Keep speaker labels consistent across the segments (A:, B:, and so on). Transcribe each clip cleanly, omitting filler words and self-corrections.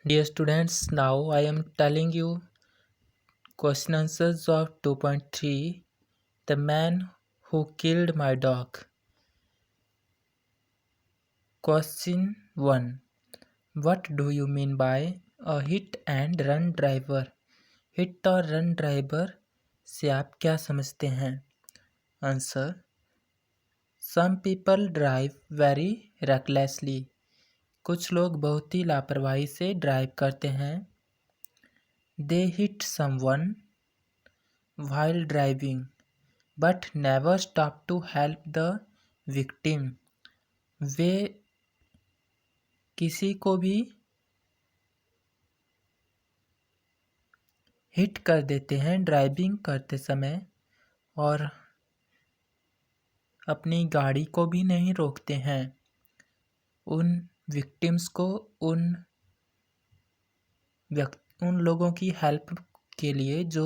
A: Dear students, now I am telling you question answers of 2.3 The Man Who Killed My Dog. Question 1. What do you mean by a hit and run driver? Hit और run driver से आप क्या समझते हैं? Answer Some people drive very recklessly. कुछ लोग बहुत ही लापरवाही से ड्राइव करते हैं. They hit someone while driving but never stop to help the victim. वे किसी को भी हिट कर देते हैं ड्राइविंग करते समय और अपनी गाड़ी को भी नहीं रोकते हैं. उन विक्टिम्स को उन लोगों की हेल्प के लिए जो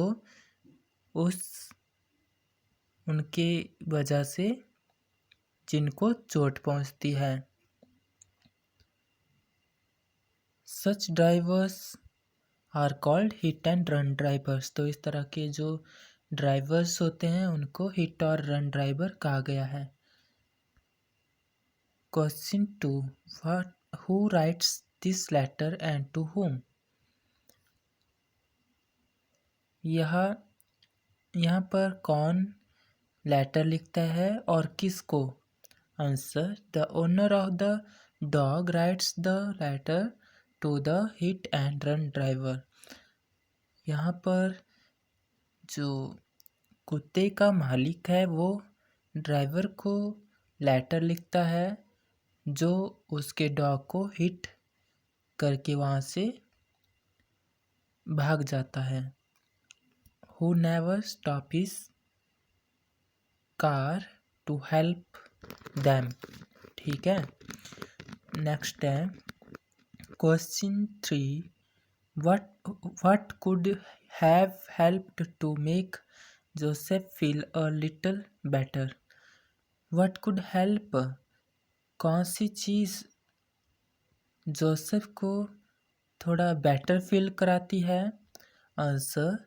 A: उनके वजह से जिनको चोट पहुंचती है. Such drivers are called hit and run drivers. तो इस तरह के जो ड्राइवर्स होते हैं उनको हिट और रन ड्राइवर कहा गया है. Question 2. Who writes this letter and to whom? यहाँ पर कौन लेटर लिखता है और किसको? Answer the owner of the dog writes the letter to the hit and run driver. यहाँ पर जो कुत्ते का मालिक है वो ड्राइवर को लेटर लिखता है जो उसके डॉग को हिट करके वहाँ से भाग जाता है. Who never stop his car to help them. ठीक है. नेक्स्ट है question 3. What could have helped to make Joseph feel a little better? What could help? कौन सी चीज़ जोसेफ को थोड़ा बेटर फील कराती है? Answer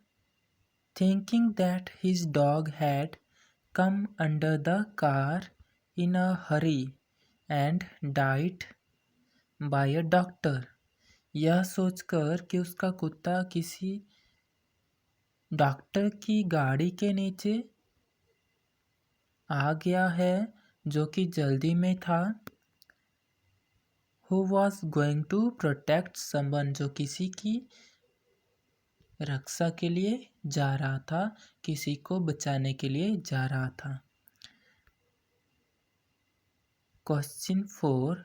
A: thinking that his dog had come under the car in a hurry and died by a doctor. यह सोचकर कि उसका कुत्ता किसी डॉक्टर की गाड़ी के नीचे आ गया है जो कि जल्दी में था. Who was going to protect someone, जो किसी की रक्षा के लिए जा रहा था, किसी को बचाने के लिए जा रहा था. Question 4.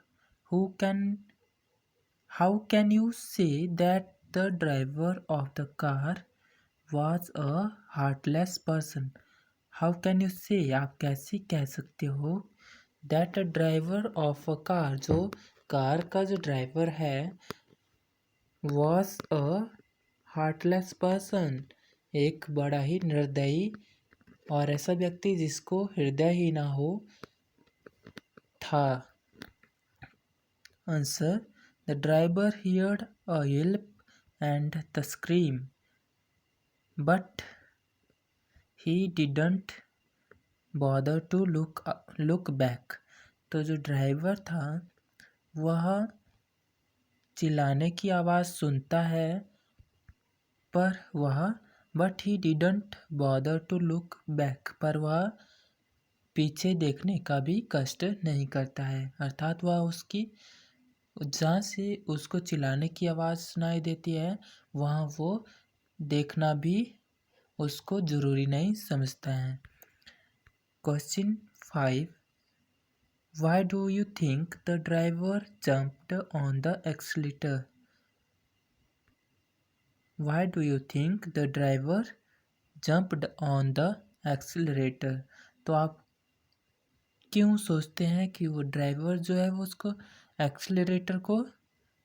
A: How can you say that the driver of the car was a heartless person? How can you say, आप कैसे कह सकते हो that a driver of a car, जो कार का जो ड्राइवर है was a हार्टलेस पर्सन, एक बड़ा ही निर्दयी और ऐसा व्यक्ति जिसको हृदय ही ना हो था. Answer the driver heard a yelp and the scream but he didn't bother to look back. तो जो ड्राइवर था वह चिल्लाने की आवाज़ सुनता है but he didn't bother to look back, पर वह पीछे देखने का भी कष्ट नहीं करता है. अर्थात वह उसकी जहाँ से उसको चिल्लाने की आवाज़ सुनाई देती है वहाँ वो देखना भी उसको ज़रूरी नहीं समझता है. Question 5. Why do you think the driver jumped on the accelerator? Why do you think the driver jumped on the accelerator? तो आप क्यों सोचते हैं कि वो ड्राइवर जो है वो उसको एक्सेलरेटर को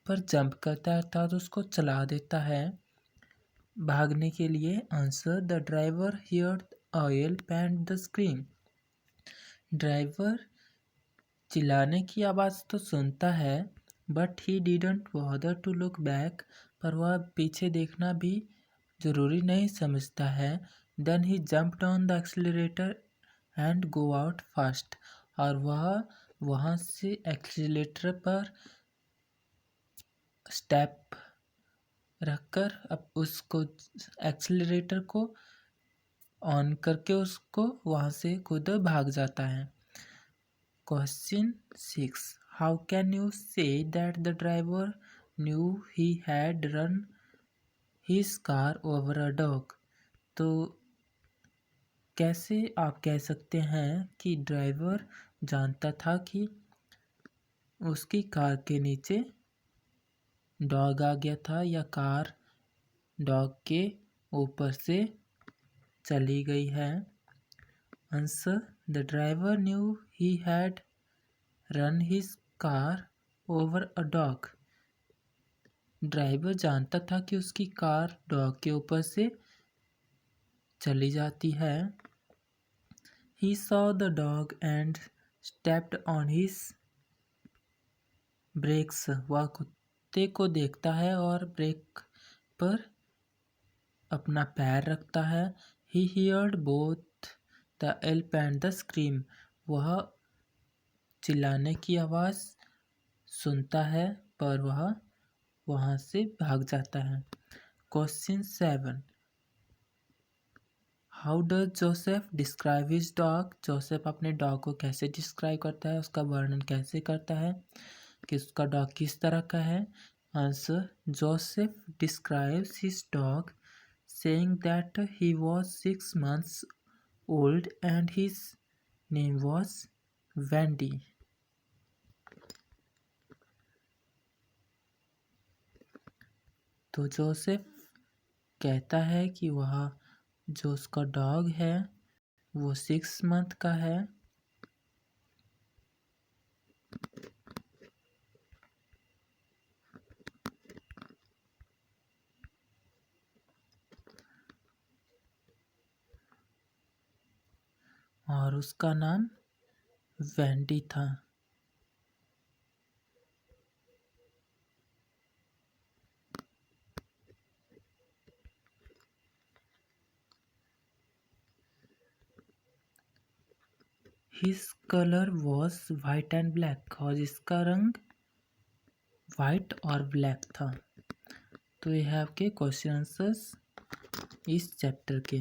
A: पर जंप करता है अर्थात उसको चला देता है भागने के लिए? Answer the driver heard a yelp and the scream. Driver चिल्लाने की आवाज़ तो सुनता है but he didn't bother to look back, पर वह पीछे देखना भी ज़रूरी नहीं समझता है। Then he jumped on the accelerator and go out fast, और वह वहाँ से एक्सीलरेटर पर स्टेप रखकर अब उसको एक्सीलरेटर को ऑन करके उसको वहाँ से खुद भाग जाता है। Question 6, how can you say that the driver new he had run his car over a dog. तो कैसे आप कह सकते हैं कि ड्राइवर जानता था कि उसकी कार के नीचे डॉग आ गया था, या कार डॉग के ऊपर से चली गई है। Answer, the driver new he had run his car over a dog. Driver जानता था कि उसकी कार डॉग के ऊपर से चली जाती है। He saw the dog and stepped on his brakes. वह कुत्ते को देखता है और ब्रेक पर अपना पैर रखता है। He heard both the yelp and the scream. वह चिल्लाने की आवाज़ सुनता है, पर वह वहाँ से भाग जाता है। Question 7, how does Joseph describe his dog. Joseph अपने डॉग को कैसे डिस्क्राइब करता है, उसका वर्णन कैसे करता है कि उसका डॉग किस तरह का है। Answer, Joseph describes his dog saying that he was 6 months old and his name was Wendy. तो जोसेफ कहता है कि वह जो उसका डॉग है वो 6 month का है और उसका नाम वेंडी था। His color was white and black, और इसका रंग वाइट और ब्लैक था। तो ये है आपके क्वेश्चन आंसर्स इस चैप्टर के।